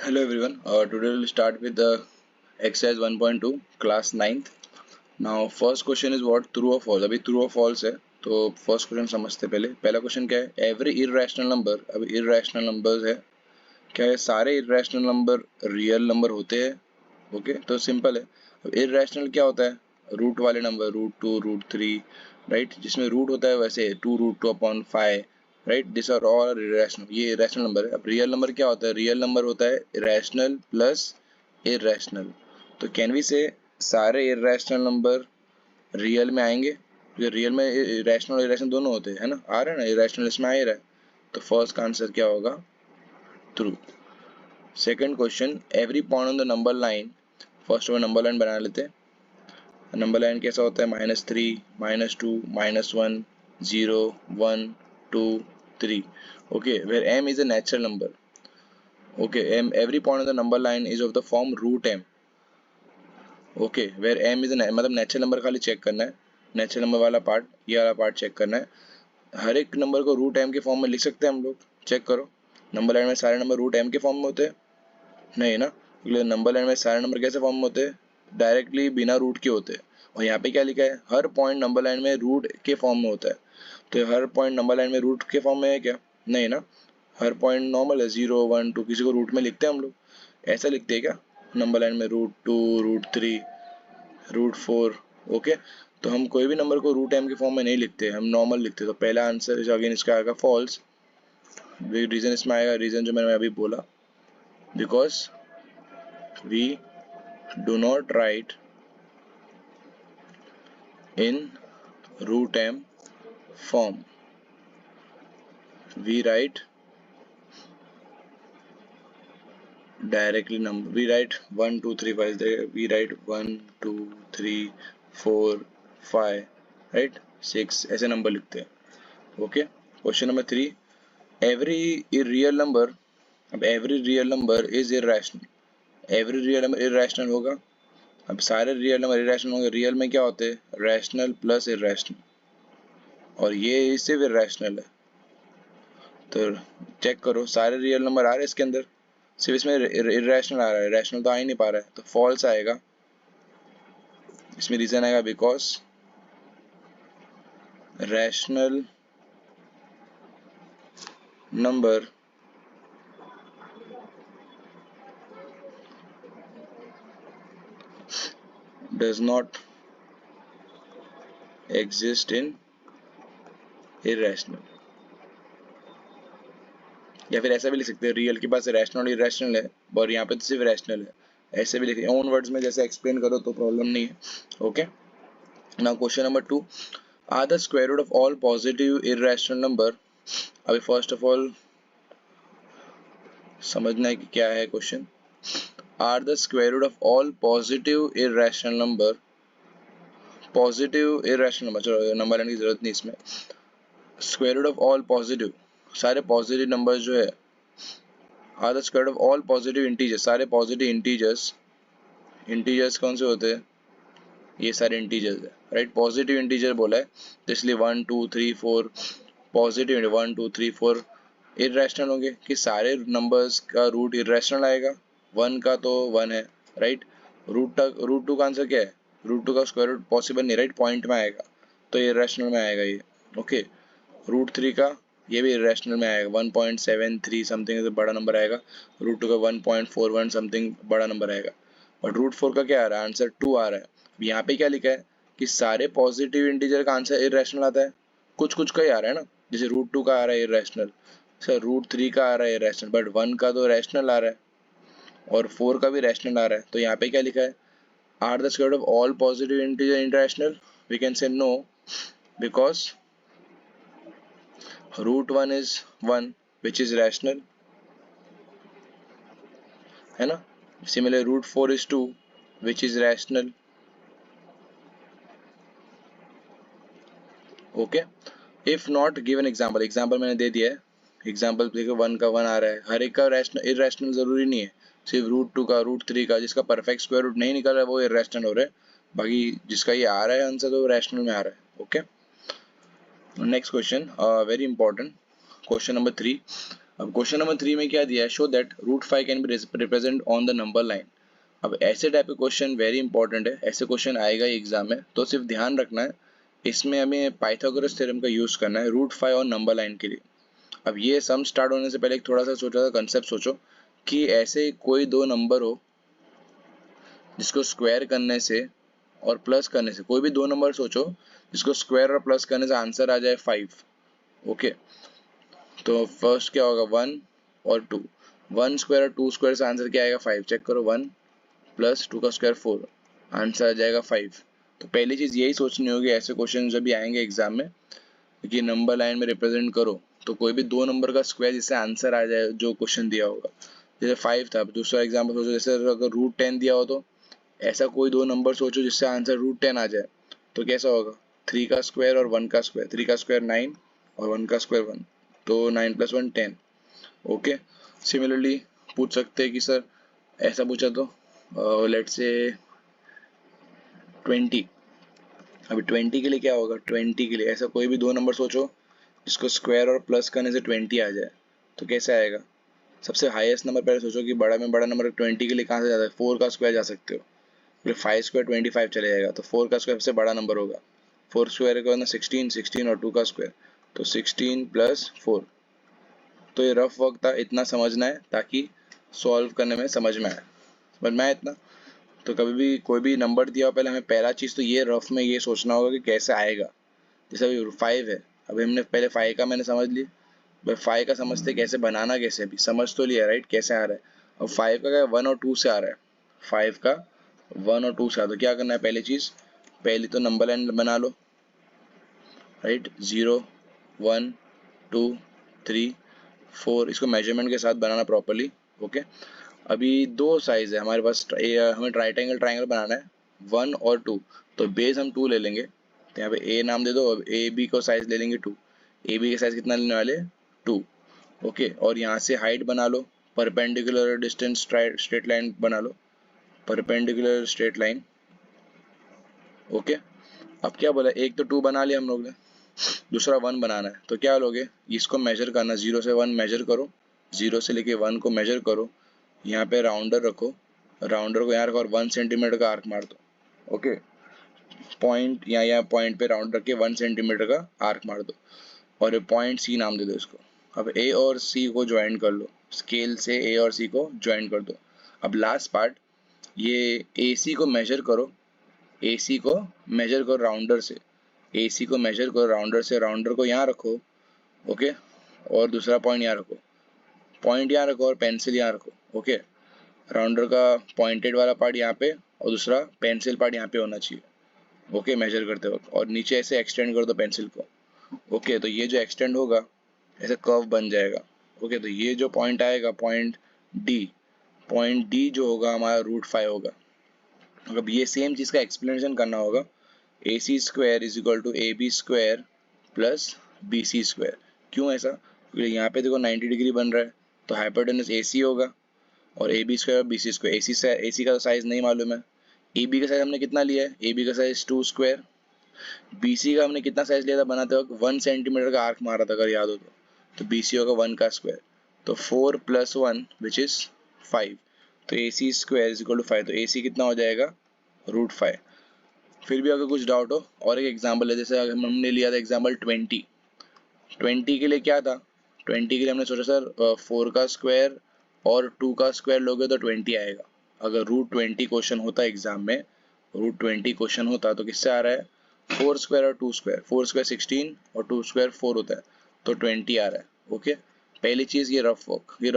Hello everyone. Today we'll start with the exercise 1.2 class 9th. Now first question is what true or false. अभी true or false है तो first question समझते हैं पहला question क्या है every irrational number. अभी irrational numbers है क्या है सारे irrational number real number होते हैं ओके तो सिंपल है अब irrational क्या होता है रूट वाले नंबर रूट 2 रूट 3 राइट जिसमें रूट होता है वैसे 2√2/5 right this are all irrational ये इरेशनल नंबर है अब रियल नंबर क्या होता है रियल नंबर होता है इरेशनल प्लस इरेशनल तो कैन वी से सारे इरेशनल नंबर रियल में आएंगे ये रियल में इरेशनल और इरेशनल दोनों होते हैं है ना आ रहा है ना इरेशनल इसमें आ ही रहा है तो फर्स्ट का आंसर क्या होगा true second question every point on the number line first में नंबर लाइन बना लेते हैं नंबर लाइन कैसा होता है -3 -2 -1 0 1 2 3 okay where m is a natural number okay m every point on the number line is of the form root m okay where m is a मतलब natural number खाली check करना है natural number वाला part ये वाला part check करना है हर एक नंबर को रूट m के फॉर्म में लिख सकते हैं हम लोग चेक करो नंबर लाइन में सारे नंबर रूट m के फॉर्म में होते हैं नहीं ना क्योंकि नंबर लाइन में सारे नंबर कैसे फॉर्म में होते हैं डायरेक्टली बिना रूट के होते हैं और यहाँ पे क्या लिखा है हर पॉइंट नंबर लाइन में रूट के फॉर्म में होता है तो हर पॉइंट नंबर लाइन में रूट के फॉर्म में है क्या नहीं ना हर पॉइंट नॉर्मल है 0 1 2 किसी को रूट में लिखते हैं हम लोग ऐसा लिखते हैं क्या नंबर लाइन में √2 √3 √4 ओके तो हम कोई भी नंबर को रूट m के फॉर्म में नहीं लिखते हम नॉर्मल लिखते तो पहला आंसर अगेन इसका आएगा फॉल्स रीजन इसमें आएगा रीजन जो मैंने अभी बोला because we do not write in root m form we write directly number we write 1 2 3 5 we write 1 2 3 4 5 right 6 ऐसे नंबर लिखते हैं okay question number 3 every real number अब every real number is irrational every real number irrational होगा अब सारे real number irrational होंगे real में क्या होते हैं रैशनल प्लस इरेशनल और ये सिर्फ इरेशनल है तो चेक करो सारे रियल नंबर आ रहे हैं इसके अंदर सिर्फ इसमें इरेशनल आ रहा है रैशनल तो आ ही नहीं पा रहा है तो फॉल्स आएगा इसमें रीजन आएगा because rational number does not exist in irrational या फिर ऐसा भी लिख सकते हैं रियल के पास रैशनल और इरेशनल है और यहाँ पे तो सिर्फ रैशनल है ऐसे भी लिखे ओन वर्ड्स में जैसे एक्सप्लेन करो तो प्रॉब्लम नहीं है okay now question number 2 are the square root of all positive irrational number अभी फर्स्ट ऑफ ऑल समझना है कि क्या है question are the square root of all positive irrational number positive irrational number चलो नंबर लेने की जरूरत नहीं इसमें square root of all positive सारे पॉजिटिव नंबर जो है are the square root of all positive integers सारे पॉजिटिव इंटीजर्स कौन से होते हैं ये सारे इंटीजर्स है राइट पॉजिटिव इंटीजर बोला है तो इसलिए 1 2 3 4 पॉजिटिव 1 2 3 4 इरेशनल होंगे कि सारे नंबर्स का रूट इरेशनल आएगा 1 का तो 1 है राइट √2 का आंसर क्या है √2 का स्क्वायर रूट पॉसिबल नहीं राइट पॉइंट में आएगा तो इरेशनल में आएगा ये ओके √3 का ये भी इरेशनल में आएगा 1.73 समथिंग बड़ा नंबर आएगा √2 का 1.41 समथिंग बड़ा नंबर आएगा और √4 का क्या आ रहा है आंसर 2 आ रहा है यहाँ पे क्या लिखा है कि सारे पॉजिटिव इंटीजर का आंसर इरेशनल आता है कुछ कुछ का ही आ रहा है ना जैसे √2 का आ रहा है इरेशनल सर √3 का आ रहा है इरेशनल बट 1 का तो रैशनल आ रहा है और 4 का भी रैशनल आ रहा है तो यहाँ पे क्या लिखा है are the square of all positive integer irrational we can say no because √1 is 1 which is rational है ना similarly √4 is 2 which is rational okay if not given example मैंने दे दिया है एग्जाम्पल देखो 1 का 1 आ रहा है हर एक का रैशनल इरेशनल जरूरी नहीं है सिर्फ √2 का √3 का जिसका परफेक्ट स्क्वायर रूट नहीं निकल रहा है वो इरेशनल हो रहा है बाकी जिसका ये आ रहा है आंसर तो रैशनल में आ रहा है okay next question very important question number 3 अब क्वेश्चन नंबर 3 में क्या दिया है, show that root 5 can be represent on the number line. अब ऐसे टाइप के क्वेश्चन वेरी इंपॉर्टेंट है, ऐसे क्वेश्चन आएगा ही एग्जाम में, तो सिर्फ ध्यान रखना है इसमें हमें पाइथागोरस थ्योरम का यूज करना है रूट 5 और नंबर लाइन के लिए। अब ये सम स्टार्ट होने से पहले एक थोड़ा सा सोचा था कंसेप्ट सोचो कि ऐसे कोई दो नंबर हो जिसको स्क्वायर करने से और प्लस करने से, कोई भी दो नंबर सोचो जिसको स्क्वायर और प्लस करने से आंसर आ जाए 5। ओके, तो फर्स्ट क्या होगा 1 और 2, 1 स्क्वायर और 2 स्क्वायर से आंसर क्या आएगा 5। चेक करो 1 प्लस 2 का स्क्वायर 4, आंसर आ जाएगा 5। तो पहली चीज यही सोचनी होगी ऐसे क्वेश्चन जब भी आएंगे एग्जाम में कि नंबर लाइन में रिप्रेजेंट करो तो कोई भी दो नंबर का स्क्वायर जिससे आंसर आ जाए जो क्वेश्चन दिया होगा। जैसे 5 था, दूसरा एग्जाम्पल सोचो जैसे अगर रूट 10 दिया हो तो ऐसा कोई दो नंबर सोचो जिससे आंसर रूट 10 आ जाए, तो कैसा होगा 3 का स्क्वायर और 1 का स्क्वायर, 3 का स्क्वायर 9 और 1 का स्क्वायर 1, तो 9 + 1 10। ओके, सिमिलरली पूछ सकते हैं कि सर ऐसा पूछा तो लेट्स से 20। अभी 20 के लिए क्या होगा, 20 के लिए ऐसा कोई भी दो नंबर सोचो जिसको स्क्वायर और प्लस करने से 20 आ जाए, तो कैसे आएगा। सबसे हाईएस्ट नंबर पहले सोचो कि बड़ा में बड़ा नंबर 20 के लिए कहाँ से जाता है, 4 का स्क्वायर जा सकते हो, फिर 5 स्क्वायर 25 चले जाएगा, तो 4 का स्क्वायर सबसे बड़ा नंबर होगा। 4 स्क्वायर का 16, 16 और 2 का स्क्वायर, तो 16 + 4। तो ये रफ वर्क था, इतना समझना है ताकि सॉल्व करने में समझ में आए, समझ में आया इतना। तो कभी भी कोई भी नंबर दिया हो पहले हमें पहला चीज़ तो ये रफ में ये सोचना होगा कि कैसे आएगा। जैसे अभी 5 है, अभी हमने पहले 5 का मैंने समझ लिया, भाई 5 का समझते कैसे बनाना, कैसे अभी समझ तो लिया राइट कैसे आ रहा है। अब 5 का क्या 1 और 2 से आ रहा है, 5 का 1 और 2 से आ, तो क्या करना है पहली चीज़, पहली तो नंबर लाइन बना लो राइट, 0 1 2 3 4, इसको मेजरमेंट के साथ बनाना प्रॉपरली। ओके, अभी दो साइज है हमारे पास, हमें ट्राइटेंगल ट्राइंगल बनाना है 1 और 2, तो बेस हम 2 ले लेंगे, तो यहाँ पे ए नाम दे दो, ए बी को साइज ले लेंगे 2, ए बी का साइज कितना लेने वाले 2। ओके, और यहाँ से हाइट बना लो, परपेंडिकुलर डिस्टेंस स्ट्रेट लाइन बना लो, परपेंडिकुलर स्ट्रेट लाइन। ओके, अब क्या बोला, एक तो 2 बना लिया हम लोग ने, दूसरा 1 बनाना है, तो क्या लोगे इसको मेजर करना, 0 से 1 मेजर करो, 0 से लेके 1 को मेजर करो, यहाँ पे राउंडर रखो, राउंडर को यहाँ रखो और 1 सेंटीमीटर का आर्क मार दो। ओके, पॉइंट यहाँ पॉइंट पे राउंड रख के 1 सेंटीमीटर का आर्क मार दो और पॉइंट सी नाम दे दो इसको। अब ए और सी को ज्वाइन कर लो, स्केल से ए और सी को ज्वाइन कर दो। अब लास्ट पार्ट, ये ए सी को मेजर करो, ए सी को मेजर करो राउंडर से, ए सी को मेजर करो राउंडर से, राउंडर को यहाँ रखो। ओके, और दूसरा पॉइंट यहाँ रखो, पॉइंट यहाँ रखो और पेंसिल यहाँ रखो। ओके, राउंडर का पॉइंटेड वाला पार्ट यहाँ पे और दूसरा पेंसिल पार्ट यहाँ पे होना चाहिए। ओके, मेजर करते वक्त, और नीचे ऐसे एक्सटेंड कर दो पेंसिल को। ओके, तो ये जो एक्सटेंड होगा ऐसे कर्व बन जाएगा। ओके, तो ये जो पॉइंट आएगा पॉइंट डी, पॉइंट डी जो होगा हमारा रूट 5 होगा। अब ये सेम चीज़ का एक्सप्लेनेशन करना होगा, A C square is equal to A B square plus B C square. क्यों ऐसा, क्योंकि यहाँ पे देखो 90 डिग्री बन रहा है, तो हाइपोटेनस ए सी होगा और ए बी स्क्वायर और बी सी स्क्वायर, ए सी का साइज नहीं मालूम है, ए बी का साइज हमने कितना लिया है, ए बी का साइज 2 स्क्वायर, बी सी का हमने कितना साइज लिया था बनाते वक्त 1 सेंटीमीटर का आर्क मारा था अगर याद हो तो बी सी होगा 1 का स्क्वायर, तो 4 + 1 विच इज 5, तो ए C square is equal to 5, तो ए सी कितना हो जाएगा रूट 5। फिर भी अगर कुछ डाउट हो और एक एग्जाम्पल है, जैसे अगर हमने लिया था एग्जाम्पल 20, 20 के लिए क्या था, 20 के लिए हमने सोचा सर 4 का स्क्वायर और 2 का स्क्वायर लोगे तो 20 आएगा। अगर रूट 20 क्वेश्चन होता एग्जाम में, रूट 20 क्वेश्चन होता तो किससे आ रहा है, 4 स्क्वायर और 2 स्क्वायर, 4 स्क्वायर 16 और 2 स्क्वायर 4 होता है, तो 20 आ रहा है। ओके, पहली चीज़ ये रफ वर्क, ये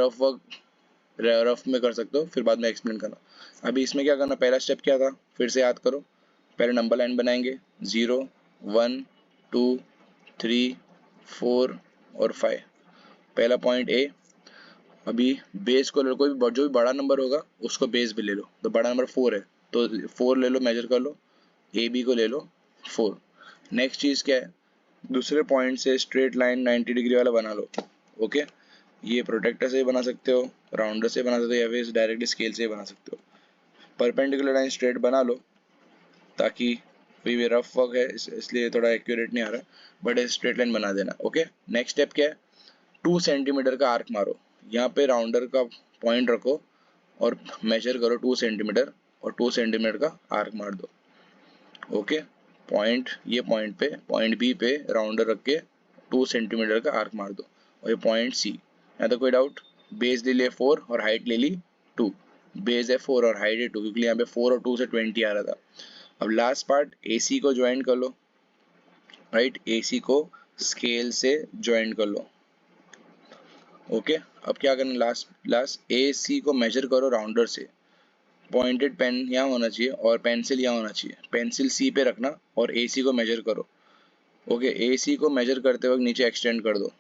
रफ में कर सकते हो, फिर बाद में एक्सप्लेन करना। अभी इसमें क्या करना, पहला स्टेप क्या था फिर से याद करो, पहले नंबर लाइन बनाएंगे 0 1 2 3 4 और 5, पहला पॉइंट ए। अभी बेस को ले लो, कोई भी जो भी बड़ा नंबर होगा उसको बेस भी ले लो, तो बड़ा नंबर 4 है तो 4 ले लो, मेजर कर लो, ए बी को ले लो 4। नेक्स्ट चीज़ क्या है, दूसरे पॉइंट से स्ट्रेट लाइन 90 डिग्री वाला बना लो। ओके, ये प्रोटेक्टर से बना सकते हो, राउंडर से बना सकते हो, या फिर डायरेक्टली स्केल से बना सकते हो। परपेंडिकुलर लाइन स्ट्रेट बना लो, ताकि कोई भी रफ वर्क है इसलिए थोड़ा एक्यूरेट नहीं आ रहा, बट स्ट्रेट लाइन बना देना। ओके, नेक्स्ट स्टेप क्या है, 2 सेंटीमीटर का आर्क मारो, यहाँ पे राउंडर का पॉइंट रखो और मेजर करो 2 सेंटीमीटर और 2 सेंटीमीटर का आर्क मार दो। ओके, पॉइंट, ये पॉइंट पे, पॉइंट बी पे राउंडर रख के 2 सेंटीमीटर का आर्क मार दो और ये पॉइंट सी। यहाँ तो कोई डाउट? बेस ले लिया 4 और हाइट ले ली 2, बेस है 4 और हाइट है 2, क्योंकि यहाँ पे 4 और 2 से 20 आ रहा था। अब लास्ट पार्ट, AC को ज्वाइन कर लो, राइट, AC को स्केल से ज्वाइन कर लो। ओके, अब क्या करना, लास्ट AC को मेजर करो राउंडर से, पॉइंटेड पेन यहाँ होना चाहिए और पेंसिल यहाँ होना चाहिए, पेंसिल C पे रखना और AC को मेजर करो। ओके, AC को मेजर करते वक्त नीचे एक्सटेंड कर दो,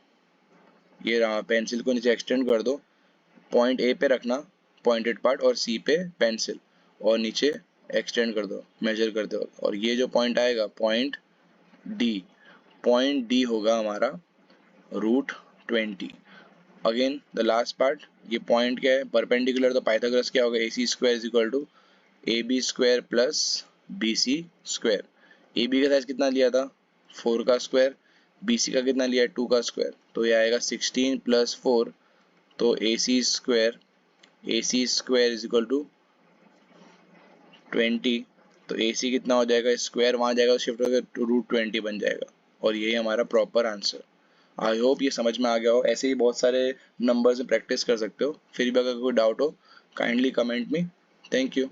ये रहा, पेंसिल को नीचे एक्सटेंड कर दो, पॉइंट A पे रखना पॉइंटेड पार्ट और C पे पेंसिल, और नीचे एक्सटेंड कर दो मेजर करते वक्त, और ये जो पॉइंट आएगा पॉइंट D होगा हमारा √20। अगेन द लास्ट पार्ट, ये पॉइंट क्या है, परपेंडिकुलर, तो पाइथागोरस क्या होगा, AC square is equal to AB square plus BC square. AB का साइज कितना लिया था, 4 का स्क्वायर, BC का कितना लिया है, 2 का स्क्वायर, तो ये आएगा 16 + 4, तो AC square is equal to 20, तो AC कितना हो जाएगा, स्क्वायर वहाँ जाएगा, शिफ्ट होकर √20 बन जाएगा, और यही हमारा प्रॉपर आंसर। आई होप ये समझ में आ गया हो। ऐसे ही बहुत सारे नंबर्स में प्रैक्टिस कर सकते हो। फिर भी अगर कोई डाउट हो, kindly comment me. Thank you.